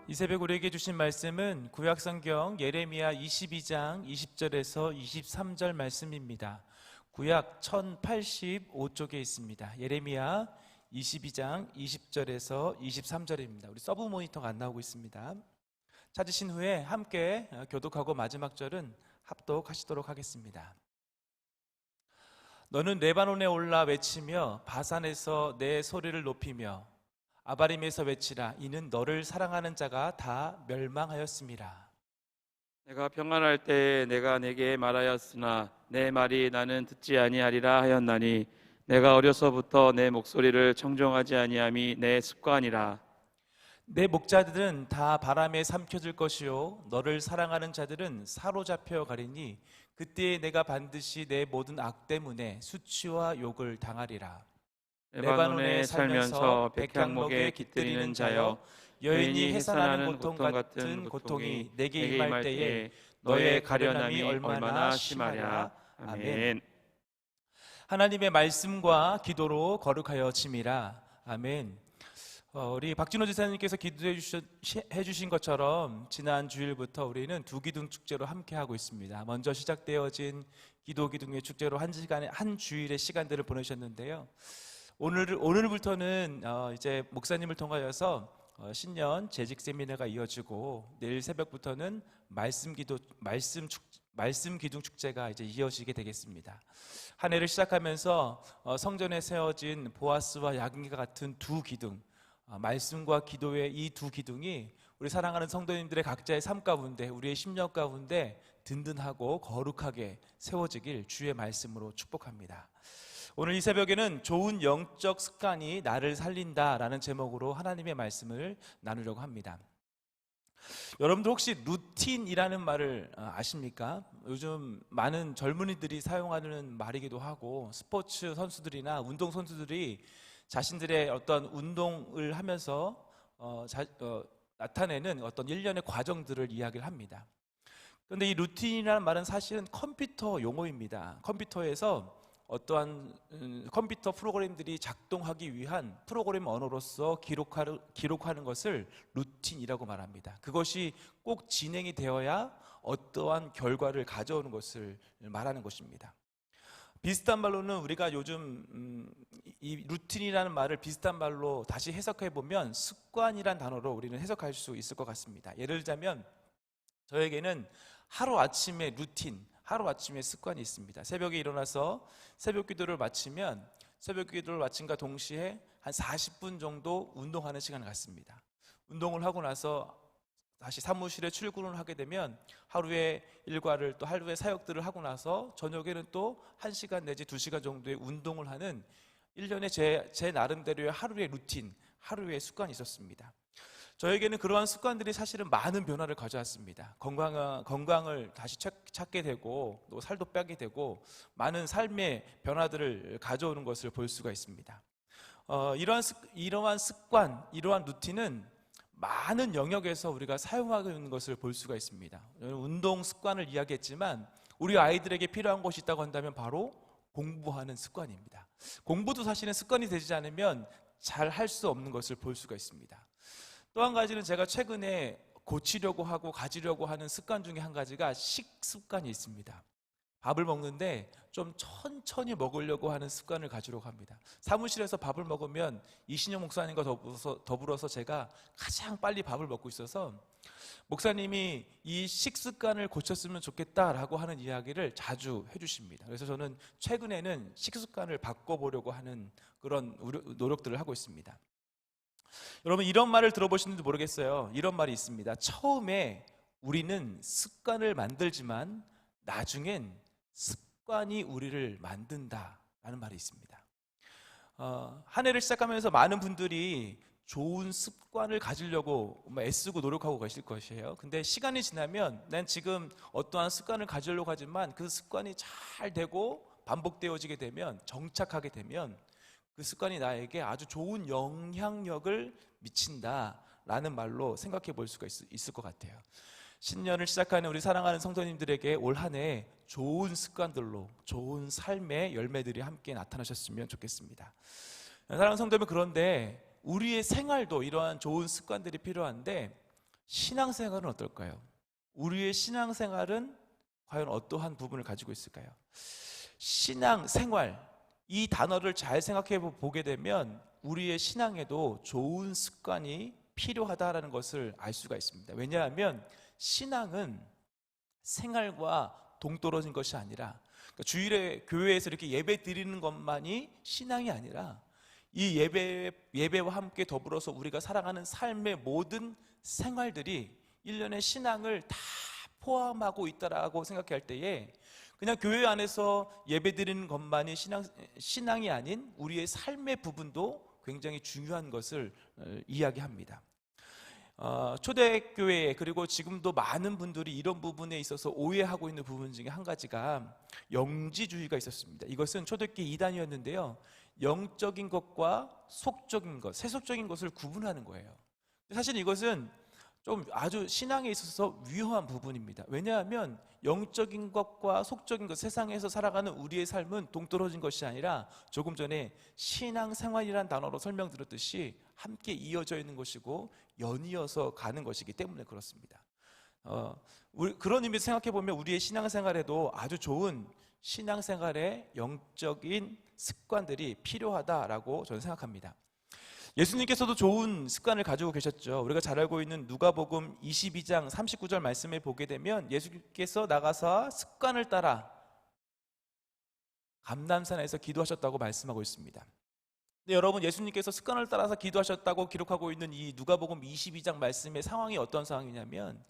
이 새벽 우리에게 주신 말씀은 구약성경 예레미야 22장 20절에서 23절 말씀입니다. 구약 1085쪽에 있습니다. 예레미야 22장 20절에서 23절입니다. 우리 서브 모니터가 안 나오고 있습니다. 찾으신 후에 함께 교독하고 마지막 절은 합독하시도록 하겠습니다. 너는 레바논에 올라 외치며 바산에서 내 소리를 높이며 아바림에서 외치라. 이는 너를 사랑하는 자가 다 멸망하였음이라. 내가 평안할 때에 내가 내게 말하였으나 내 말이 나는 듣지 아니하리라 하였나니 내가 어려서부터 내 목소리를 청종하지 아니함이 내 습관이라. 내 목자들은 다 바람에 삼켜질 것이요 너를 사랑하는 자들은 사로잡혀 가리니 그때에 내가 반드시 내 모든 악 때문에 수치와 욕을 당하리라. 레바논에 살면서 백향목에 깃들이는 자여, 여인이 해산하는 고통 같은 고통이 내게 임할 때에 너의 가련함이 얼마나 심하랴. 아멘. 하나님의 말씀과 기도로 거룩하여 짐이라. 아멘. 우리 박진호 지사님께서 기도해 주신 것처럼 지난 주일부터 우리는 두 기둥 축제로 함께 하고 있습니다. 먼저 시작되어진 기도 기둥의 축제로 한 주일의 시간들을 보내셨는데요. 오늘부터는 이제 목사님을 통하여서 신년 재직 세미나가 이어지고 내일 새벽부터는 말씀 기둥 축제가 이제 이어지게 되겠습니다. 한 해를 시작하면서 성전에 세워진 보아스와 야긴과 같은 두 기둥, 말씀과 기도의 이 두 기둥이 우리 사랑하는 성도님들의 각자의 삶 가운데, 우리의 심령 가운데 든든하고 거룩하게 세워지길 주의 말씀으로 축복합니다. 오늘 이 새벽에는 좋은 영적 습관이 나를 살린다라는 제목으로 하나님의 말씀을 나누려고 합니다. 여러분들 혹시 루틴이라는 말을 아십니까? 요즘 많은 젊은이들이 사용하는 말이기도 하고, 스포츠 선수들이나 운동 선수들이 자신들의 어떤 운동을 하면서 나타내는 어떤 일련의 과정들을 이야기를 합니다. 그런데 이 루틴이라는 말은 사실은 컴퓨터 용어입니다. 컴퓨터에서 어떠한 컴퓨터 프로그램들이 작동하기 위한 프로그램 언어로서 기록하는 것을 루틴이라고 말합니다. 그것이 꼭 진행이 되어야 어떠한 결과를 가져오는 것을 말하는 것입니다. 비슷한 말로는 우리가 요즘 이 루틴이라는 말을 비슷한 말로 다시 해석해 보면 습관이란 단어로 우리는 해석할 수 있을 것 같습니다. 예를 들자면 저에게는 하루아침의 루틴, 하루아침에 습관이 있습니다. 새벽에 일어나서 새벽 기도를 마침과 동시에 한 40분 정도 운동하는 시간을 갖습니다. 운동을 하고 나서 다시 사무실에 출근을 하게 되면 하루의 일과를 또 하루의 사역들을 하고 나서 저녁에는 또 1시간 내지 2시간 정도의 운동을 하는 일련의 제 나름대로의 하루의 루틴, 하루의 습관이 있었습니다. 저에게는 그러한 습관들이 사실은 많은 변화를 가져왔습니다. 건강을 다시 찾게 되고 또 살도 빼게 되고 많은 삶의 변화들을 가져오는 것을 볼 수가 있습니다. 이러한 습관, 이러한 루틴은 많은 영역에서 우리가 사용하고 있는 것을 볼 수가 있습니다. 운동 습관을 이야기했지만 우리 아이들에게 필요한 것이 있다고 한다면 바로 공부하는 습관입니다. 공부도 사실은 습관이 되지 않으면 잘 할 수 없는 것을 볼 수가 있습니다. 또 한 가지는 제가 최근에 고치려고 하고 가지려고 하는 습관 중에 한 가지가 식습관이 있습니다. 밥을 먹는데 좀 천천히 먹으려고 하는 습관을 가지려고 합니다. 사무실에서 밥을 먹으면 이신영 목사님과 더불어서 제가 가장 빨리 밥을 먹고 있어서 목사님이 이 식습관을 고쳤으면 좋겠다라고 하는 이야기를 자주 해주십니다. 그래서 저는 최근에는 식습관을 바꿔보려고 하는 그런 노력들을 하고 있습니다. 여러분, 이런 말을 들어보시는지 모르겠어요. 이런 말이 있습니다. 처음에 우리는 습관을 만들지만 나중엔 습관이 우리를 만든다라는 말이 있습니다. 한 해를 시작하면서 많은 분들이 좋은 습관을 가지려고 애쓰고 노력하고 계실 것이에요. 근데 시간이 지나면 난 지금 어떠한 습관을 가지려고 하지만 그 습관이 잘 되고 반복되어지게 되면, 정착하게 되면 그 습관이 나에게 아주 좋은 영향력을 미친다라는 말로 생각해 볼 수가 있을 것 같아요. 신년을 시작하는 우리 사랑하는 성도님들에게 올 한 해 좋은 습관들로 좋은 삶의 열매들이 함께 나타나셨으면 좋겠습니다. 사랑하는 성도님, 그런데 우리의 생활도 이러한 좋은 습관들이 필요한데 신앙생활은 어떨까요? 우리의 신앙생활은 과연 어떠한 부분을 가지고 있을까요? 신앙생활, 이 단어를 잘 생각해 보게 되면 우리의 신앙에도 좋은 습관이 필요하다라는 것을 알 수가 있습니다. 왜냐하면 신앙은 생활과 동떨어진 것이 아니라, 그러니까 주일에 교회에서 이렇게 예배 드리는 것만이 신앙이 아니라 이 예배와 함께 더불어서 우리가 살아가는 삶의 모든 생활들이 일련의 신앙을 다 포함하고 있다라고 생각할 때에 그냥 교회 안에서 예배 드리는 것만이 신앙이 아닌 우리의 삶의 부분도 굉장히 중요한 것을 이야기합니다. 초대교회 그리고 지금도 많은 분들이 이런 부분에 있어서 오해하고 있는 부분 중에 한 가지가 영지주의가 있었습니다. 이것은 초대교회 이단이었는데요, 영적인 것과 속적인 것, 세속적인 것을 구분하는 거예요. 사실 이것은 좀 아주 신앙에 있어서 위험한 부분입니다. 왜냐하면 영적인 것과 속적인 것, 세상에서 살아가는 우리의 삶은 동떨어진 것이 아니라 조금 전에 신앙생활이라는 단어로 설명드렸듯이 함께 이어져 있는 것이고 연이어서 가는 것이기 때문에 그렇습니다. 그런 의미에서 생각해 보면 우리의 신앙생활에도 아주 좋은 신앙생활의 영적인 습관들이 필요하다라고 저는 생각합니다. 예수님께서도 좋은 습관을 가지고 계셨죠. 우리가 잘 알고 있는 누가복음 22장 39절 말씀에 보게 되면 예수님께서 나가서 습관을 따라 감람산에서 기도하셨다고 말씀하고 있습니다. 근데 여러분, 예수님께서 습관을 따라서 기도하셨다고 기록하고 있는 이 누가복음 22장 말씀의 상황이 어떤 상황이냐면,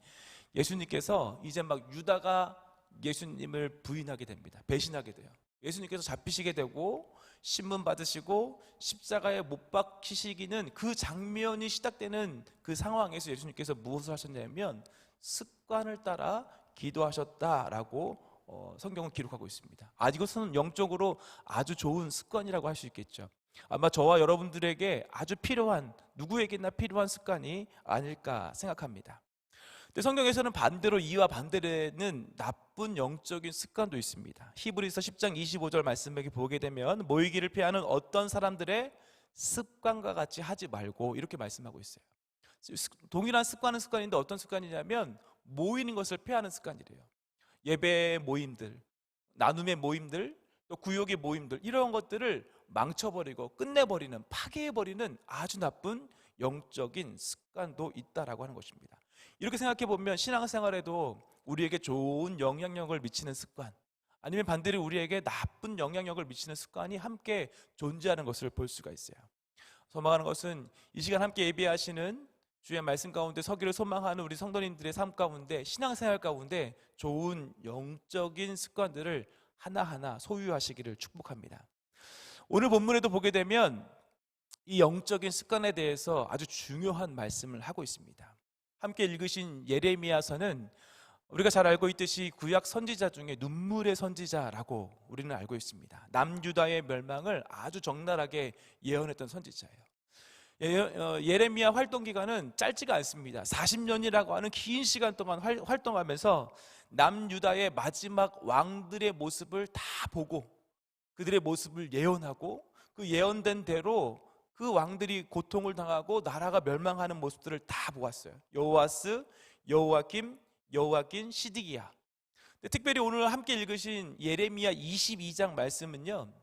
예수님께서 이제 막 유다가 예수님을 부인하게 됩니다. 배신하게 돼요. 예수님께서 잡히시게 되고 신문 받으시고 십자가에 못 박히시기는 그 장면이 시작되는 그 상황에서 예수님께서 무엇을 하셨냐면 습관을 따라 기도하셨다라고 성경은 기록하고 있습니다. 이것은 영적으로 아주 좋은 습관이라고 할 수 있겠죠. 아마 저와 여러분들에게 아주 필요한, 누구에게나 필요한 습관이 아닐까 생각합니다. 근데 성경에서는 반대로 이와 반대되는 나쁜 영적인 습관도 있습니다. 히브리서 10장 25절 말씀에 보게 되면 모이기를 피하는 어떤 사람들의 습관과 같이 하지 말고 이렇게 말씀하고 있어요. 동일한 습관은 습관인데 어떤 습관이냐면 모이는 것을 피하는 습관이래요. 예배 모임들, 나눔의 모임들, 또 구역의 모임들, 이런 것들을 망쳐버리고 끝내버리는, 파괴해버리는 아주 나쁜 영적인 습관도 있다라고 하는 것입니다. 이렇게 생각해 보면 신앙생활에도 우리에게 좋은 영향력을 미치는 습관, 아니면 반대로 우리에게 나쁜 영향력을 미치는 습관이 함께 존재하는 것을 볼 수가 있어요. 소망하는 것은 이 시간 함께 예배하시는 주의 말씀 가운데 서기를 소망하는 우리 성도님들의 삶 가운데, 신앙생활 가운데 좋은 영적인 습관들을 하나하나 소유하시기를 축복합니다. 오늘 본문에도 보게 되면 이 영적인 습관에 대해서 아주 중요한 말씀을 하고 있습니다. 함께 읽으신 예레미야서는 우리가 잘 알고 있듯이 구약 선지자 중에 눈물의 선지자라고 우리는 알고 있습니다. 남유다의 멸망을 아주 적나라하게 예언했던 선지자예요. 예레미야 활동 기간은 짧지가 않습니다. 40년이라고 하는 긴 시간 동안 활동하면서 남유다의 마지막 왕들의 모습을 다 보고 그들의 모습을 예언하고 그 예언된 대로 그 왕들이 고통을 당하고 나라가 멸망하는 모습들을 다 보았어요. 여호아스, 여호와kim, 시드기야. 특별히 오늘 함께 읽으신 예레미야 22장 말씀은요,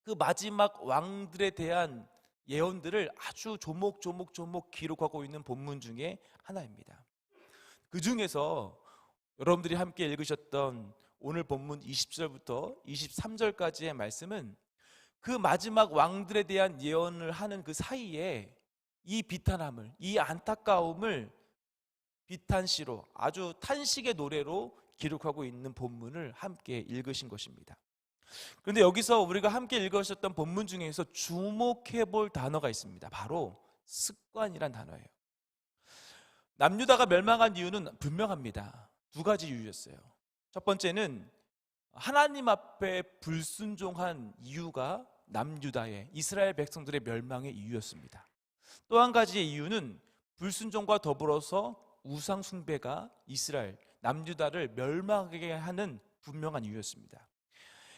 그 마지막 왕들에 대한 예언들을 아주 조목조목 기록하고 있는 본문 중에 하나입니다. 그 중에서 여러분들이 함께 읽으셨던 오늘 본문 20절부터 23절까지의 말씀은 그 마지막 왕들에 대한 예언을 하는 그 사이에 이 비탄함을, 이 안타까움을 비탄시로, 아주 탄식의 노래로 기록하고 있는 본문을 함께 읽으신 것입니다. 그런데 여기서 우리가 함께 읽으셨던 본문 중에서 주목해 볼 단어가 있습니다. 바로 습관이란 단어예요. 남유다가 멸망한 이유는 분명합니다. 두 가지 이유였어요. 첫 번째는 하나님 앞에 불순종한 이유가 남유다의, 이스라엘 백성들의 멸망의 이유였습니다. 또 한 가지의 이유는 불순종과 더불어서 우상 숭배가 이스라엘, 남유다를 멸망하게 하는 분명한 이유였습니다.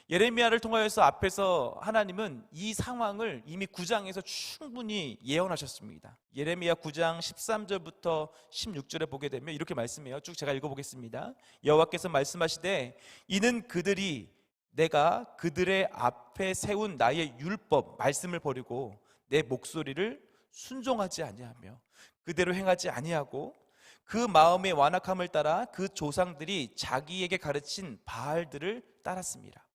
예레미야를 통하여서 앞에서 하나님은 이 상황을 이미 9장에서 충분히 예언하셨습니다. 예레미야 9장 13절부터 16절에 보게 되면 이렇게 말씀해요. 쭉 제가 읽어보겠습니다. 여호와께서 말씀하시되 이는 그들이 내가 그들의 앞에 세운 나의 율법 말씀을 버리고 내 목소리를 순종하지 아니하며 그대로 행하지 아니하고 그 마음의 완악함을 따라 그 조상들이 자기에게 가르친 바알들을 따랐습니다.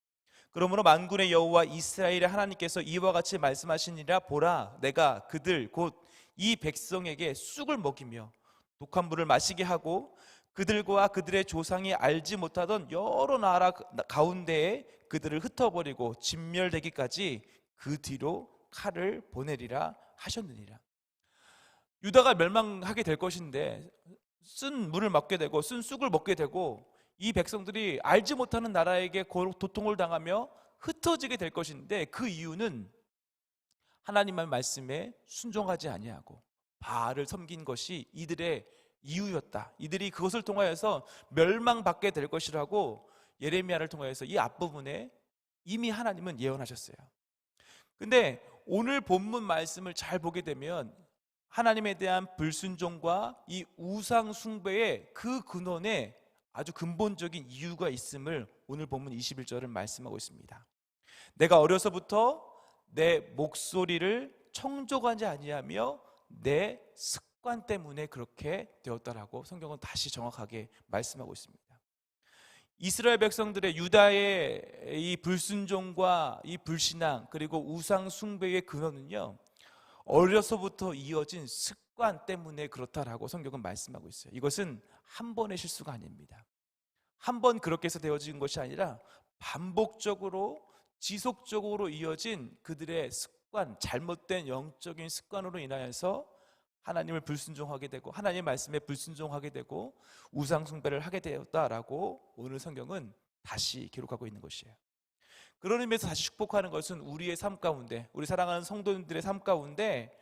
그러므로 만군의 여호와 이스라엘의 하나님께서 이와 같이 말씀하시니라. 보라, 내가 그들 곧 이 백성에게 쑥을 먹이며 독한 물을 마시게 하고 그들과 그들의 조상이 알지 못하던 여러 나라 가운데에 그들을 흩어버리고 진멸되기까지 그 뒤로 칼을 보내리라 하셨느니라. 유다가 멸망하게 될 것인데 쓴 물을 먹게 되고 쓴 쑥을 먹게 되고 이 백성들이 알지 못하는 나라에게 고통을 당하며 흩어지게 될 것인데, 그 이유는 하나님의 말씀에 순종하지 아니하고 바알을 섬긴 것이 이들의 이유였다. 이들이 그것을 통하여서 멸망받게 될 것이라고 예레미야를 통하여서 이 앞부분에 이미 하나님은 예언하셨어요. 근데 오늘 본문 말씀을 잘 보게 되면 하나님에 대한 불순종과 이 우상 숭배의 그 근원에 아주 근본적인 이유가 있음을 오늘 본문 21절은 말씀하고 있습니다. 내가 어려서부터 내 목소리를 청족하지 아니하며 내 습관 때문에 그렇게 되었다라고 성경은 다시 정확하게 말씀하고 있습니다. 이스라엘 백성들의 유다의 이 불순종과 이 불신앙 그리고 우상 숭배의 근원은요, 어려서부터 이어진 습관 때문에 그렇다라고 성경은 말씀하고 있어요. 이것은 한 번의 실수가 아닙니다. 한 번 그렇게 해서 되어진 것이 아니라 반복적으로 지속적으로 이어진 그들의 습관, 잘못된 영적인 습관으로 인하여서 하나님을 불순종하게 되고 하나님의 말씀에 불순종하게 되고 우상 숭배를 하게 되었다라고 오늘 성경은 다시 기록하고 있는 것이에요. 그런 의미에서 다시 축복하는 것은 우리의 삶 가운데, 우리 사랑하는 성도님들의 삶 가운데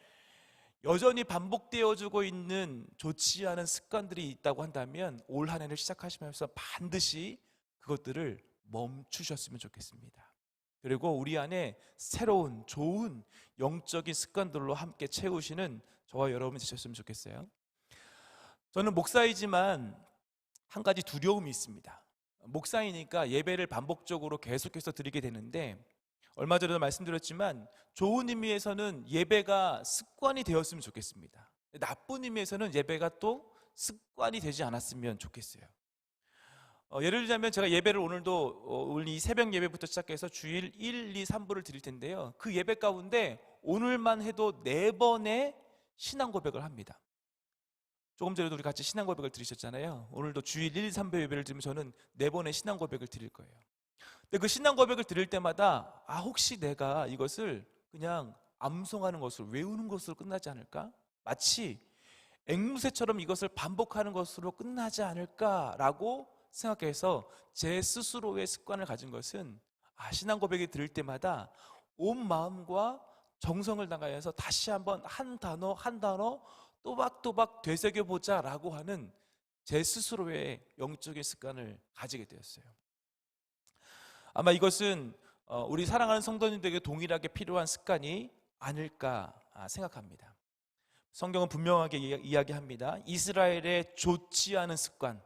여전히 반복되어지고 있는 좋지 않은 습관들이 있다고 한다면 올 한 해를 시작하시면서 반드시 그것들을 멈추셨으면 좋겠습니다. 그리고 우리 안에 새로운 좋은 영적인 습관들로 함께 채우시는 저와 여러분이 되셨으면 좋겠어요. 저는 목사이지만 한 가지 두려움이 있습니다. 목사이니까 예배를 반복적으로 계속해서 드리게 되는데, 얼마 전에도 말씀드렸지만 좋은 의미에서는 예배가 습관이 되었으면 좋겠습니다. 나쁜 의미에서는 예배가 또 습관이 되지 않았으면 좋겠어요. 예를 들자면 제가 예배를 오늘도 오늘 이 새벽 예배부터 시작해서 주일 1, 2, 3부를 드릴 텐데요, 그 예배 가운데 오늘만 해도 4번의 신앙 고백을 합니다. 조금 전에도 우리 같이 신앙 고백을 들으셨잖아요. 오늘도 주일 1, 2, 3부 예배를 드리면 저는 4번의 신앙 고백을 드릴 거예요. 근데 그 신앙 고백을 드릴 때마다 혹시 내가 이것을 그냥 암송하는 것으로, 외우는 것으로 끝나지 않을까? 마치 앵무새처럼 이것을 반복하는 것으로 끝나지 않을까라고 생각해서 제 스스로의 습관을 가진 것은 신앙 고백이 들을 때마다 온 마음과 정성을 다하여서 다시 한번 한 단어 한 단어 또박또박 되새겨보자 라고 하는 제 스스로의 영적인 습관을 가지게 되었어요. 아마 이것은 우리 사랑하는 성도님들에게 동일하게 필요한 습관이 아닐까 생각합니다. 성경은 분명하게 이야기합니다. 이스라엘의 좋지 않은 습관,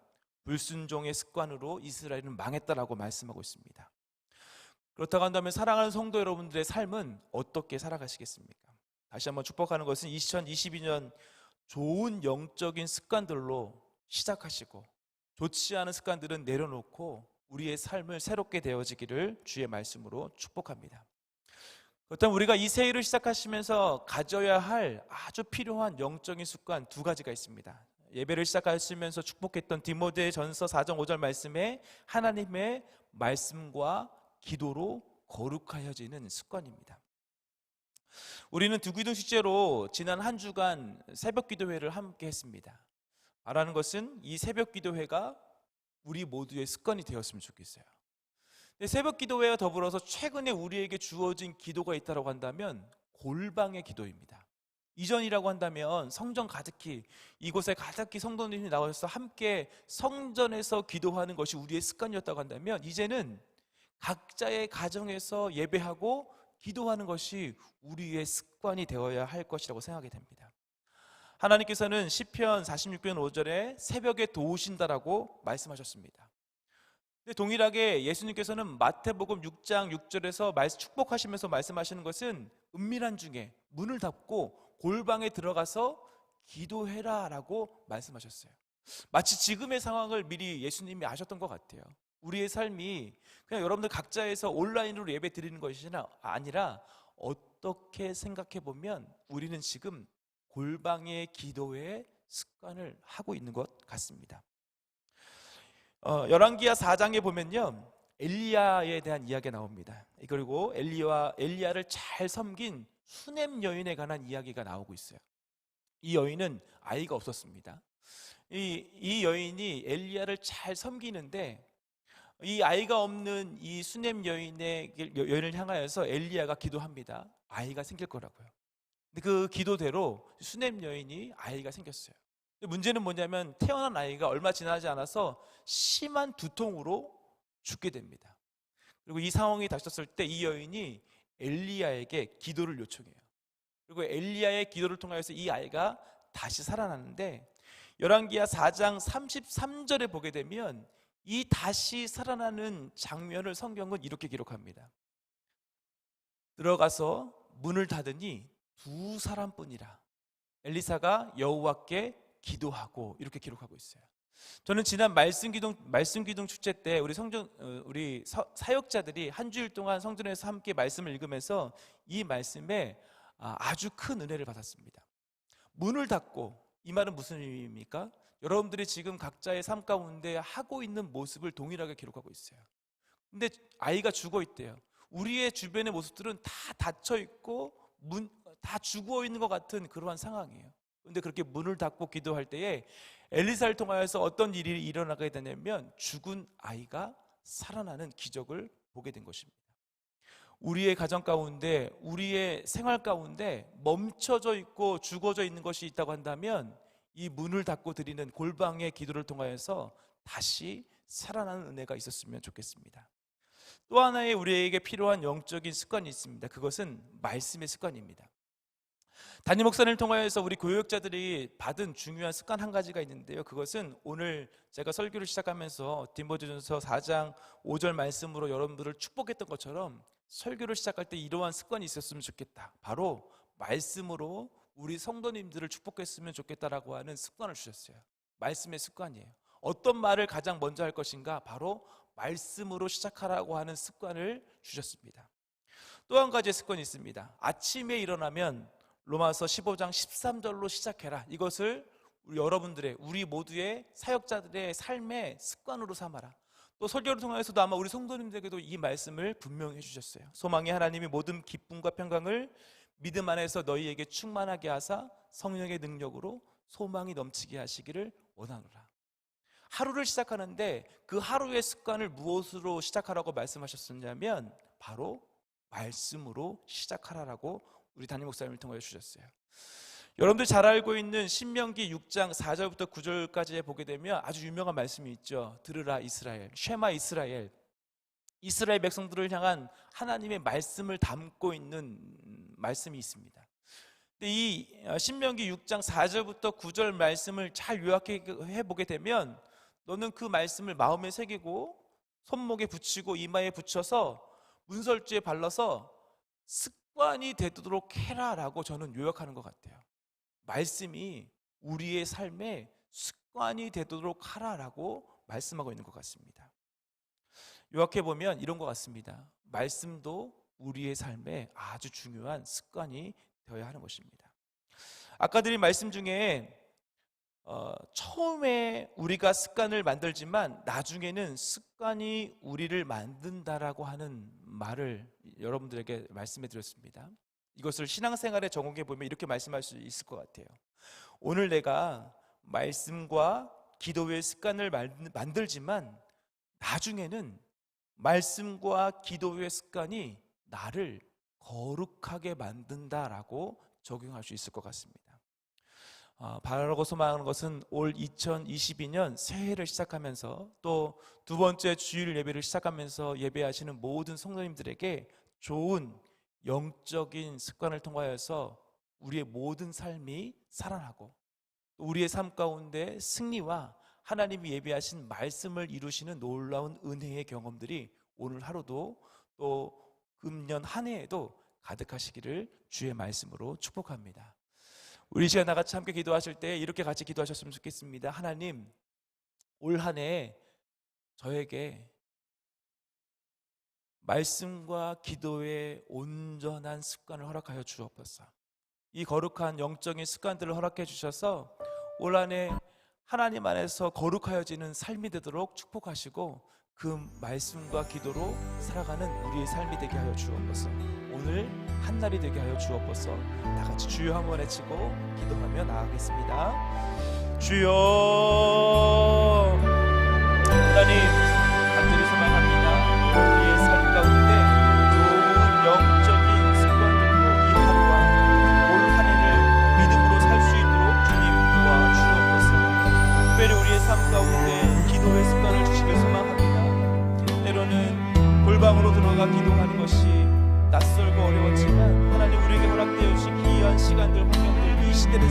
불순종의 습관으로 이스라엘은 망했다라고 말씀하고 있습니다. 그렇다고 한다면 사랑하는 성도 여러분들의 삶은 어떻게 살아가시겠습니까? 다시 한번 축복하는 것은 2022년 좋은 영적인 습관들로 시작하시고 좋지 않은 습관들은 내려놓고 우리의 삶을 새롭게 되어지기를 주의 말씀으로 축복합니다. 그렇다면 우리가 이 새해를 시작하시면서 가져야 할 아주 필요한 영적인 습관 2가지가 있습니다. 예배를 시작하시면서 축복했던 디모데전서 4장 5절 말씀에 하나님의 말씀과 기도로 거룩하여지는 습관입니다. 우리는 두기둥식제로 지난 한 주간 새벽 기도회를 함께 했습니다. 말하는 것은 이 새벽 기도회가 우리 모두의 습관이 되었으면 좋겠어요. 새벽 기도회와 더불어서 최근에 우리에게 주어진 기도가 있다고 한다면 골방의 기도입니다. 이전이라고 한다면 성전 가득히, 이곳에 가득히 성도님이 나와서 함께 성전에서 기도하는 것이 우리의 습관이었다고 한다면, 이제는 각자의 가정에서 예배하고 기도하는 것이 우리의 습관이 되어야 할 것이라고 생각이 됩니다. 하나님께서는 시편 46편 5절에 새벽에 도우신다라고 말씀하셨습니다. 근데 동일하게 예수님께서는 마태복음 6장 6절에서 축복하시면서 말씀하시는 것은 은밀한 중에 문을 닫고 골방에 들어가서 기도해라 라고 말씀하셨어요. 마치 지금의 상황을 미리 예수님이 아셨던 것 같아요. 우리의 삶이 그냥 여러분들 각자에서 온라인으로 예배 드리는 것이 아니라 어떻게 생각해 보면 우리는 지금 골방의 기도의 습관을 하고 있는 것 같습니다. 열왕기하 4장에 보면요, 엘리야에 대한 이야기가 나옵니다. 그리고 엘리야를 잘 섬긴 수넴 여인에 관한 이야기가 나오고 있어요. 이 여인은 아이가 없었습니다. 이 여인이 엘리야를 잘 섬기는데 이 아이가 없는 이 수넴 여인을 향하여서 엘리야가 기도합니다. 아이가 생길 거라고요. 근데 그 기도대로 수넴 여인이 아이가 생겼어요. 근데 문제는 뭐냐면 태어난 아이가 얼마 지나지 않아서 심한 두통으로 죽게 됩니다. 그리고 이 상황이 닥쳤을 때 이 여인이 엘리야에게 기도를 요청해요. 그리고 엘리야의 기도를 통하여서 이 아이가 다시 살아나는데 열왕기하 4장 33절에 보게 되면 이 다시 살아나는 장면을 성경은 이렇게 기록합니다. 들어가서 문을 닫으니 두 사람뿐이라 엘리사가 여호와께 기도하고, 이렇게 기록하고 있어요. 저는 지난 말씀 기둥 축제 때 우리 사역자들이 한 주일 동안 성전에서 함께 말씀을 읽으면서 이 말씀에 아주 큰 은혜를 받았습니다. 문을 닫고, 이 말은 무슨 의미입니까? 여러분들이 지금 각자의 삶 가운데 하고 있는 모습을 동일하게 기록하고 있어요. 근데 아이가 죽어 있대요. 우리의 주변의 모습들은 다 닫혀 있고 다 죽어 있는 것 같은 그러한 상황이에요. 그런데 그렇게 문을 닫고 기도할 때에 엘리사를 통하여서 어떤 일이 일어나게 되냐면 죽은 아이가 살아나는 기적을 보게 된 것입니다. 우리의 가정 가운데, 우리의 생활 가운데 멈춰져 있고 죽어져 있는 것이 있다고 한다면 이 문을 닫고 드리는 골방의 기도를 통하여서 다시 살아나는 은혜가 있었으면 좋겠습니다. 또 하나의 우리에게 필요한 영적인 습관이 있습니다. 그것은 말씀의 습관입니다. 담임 목사님을 통하여서 우리 교역자들이 받은 중요한 습관 한 가지가 있는데요, 그것은 오늘 제가 설교를 시작하면서 디모데전서 4장 5절 말씀으로 여러분들을 축복했던 것처럼 설교를 시작할 때 이러한 습관이 있었으면 좋겠다, 바로 말씀으로 우리 성도님들을 축복했으면 좋겠다라고 하는 습관을 주셨어요. 말씀의 습관이에요. 어떤 말을 가장 먼저 할 것인가? 바로 말씀으로 시작하라고 하는 습관을 주셨습니다. 또 한 가지의 습관이 있습니다. 아침에 일어나면 로마서 15장 13절로 시작해라. 이것을 우리 모두의 사역자들의 삶의 습관으로 삼아라. 또 설교를 통해서도 아마 우리 성도님들에게도 이 말씀을 분명히 해주셨어요. 소망의 하나님이 모든 기쁨과 평강을 믿음 안에서 너희에게 충만하게 하사 성령의 능력으로 소망이 넘치게 하시기를 원하노라. 하루를 시작하는데 그 하루의 습관을 무엇으로 시작하라고 말씀하셨었냐면 바로 말씀으로 시작하라라고 우리 담임 목사님을 통하여 주셨어요. 여러분들 잘 알고 있는 신명기 6장 4절부터 9절까지에 보게 되면 아주 유명한 말씀이 있죠. 들으라 이스라엘, 쉐마 이스라엘. 이스라엘 백성들을 향한 하나님의 말씀을 담고 있는 말씀이 있습니다. 근데 이 신명기 6장 4절부터 9절 말씀을 잘 요약해 보게 되면 너는 그 말씀을 마음에 새기고 손목에 붙이고 이마에 붙여서 문설주에 발라서 습관이 되도록 해라라고 저는 요약하는 것 같아요. 말씀이 우리의 삶에 습관이 되도록 하라라고 말씀하고 있는 것 같습니다. 요약해보면 이런 것 같습니다. 말씀도 우리의 삶에 아주 중요한 습관이 되어야 하는 것입니다. 아까 드린 말씀 중에 처음에 우리가 습관을 만들지만 나중에는 습관이 우리를 만든다라고 하는 말을 여러분들에게 말씀해 드렸습니다. 이것을 신앙생활에 적용해 보면 이렇게 말씀할 수 있을 것 같아요. 오늘 내가 말씀과 기도의 습관을 만들지만 나중에는 말씀과 기도의 습관이 나를 거룩하게 만든다라고 적용할 수 있을 것 같습니다. 바라고 소망하는 것은 올 2022년 새해를 시작하면서 또 두 번째 주일 예배를 시작하면서 예배하시는 모든 성도님들에게 좋은 영적인 습관을 통하여서 우리의 모든 삶이 살아나고 우리의 삶 가운데 승리와 하나님이 예비하신 말씀을 이루시는 놀라운 은혜의 경험들이 오늘 하루도 또 금년 한 해에도 가득하시기를 주의 말씀으로 축복합니다. 우리 시간 다 같이 함께 기도하실 때 이렇게 같이 기도하셨으면 좋겠습니다. 하나님, 올 한 해 저에게 말씀과 기도의 온전한 습관을 허락하여 주옵소서. 이 거룩한 영적인 습관들을 허락해 주셔서 올 한 해 하나님 안에서 거룩하여지는 삶이 되도록 축복하시고 그 말씀과 기도로 살아가는 우리의 삶이 되게 하여 주옵소서. 오늘 한날이 되게 하여 주옵소서. 다 같이 주여 한번 외치고 기도하며 나아가겠습니다. 주여, 하나님 간절히 소망합니다. 우리의 삶 가운데 좋은 영적인 습관들로 이 하루와 올 한 해를 믿음으로 살 수 있도록 주님 도와주옵소서. 특별히 우리의 삶 가운데 기도의 습관을 주시길 소망합니다. 때로는 골방으로 들어가 기도하는 것이 낯설고 어려웠지만 하나님 우리에게 허락되어 주신 귀한 시간들, 환경들, 이 시대를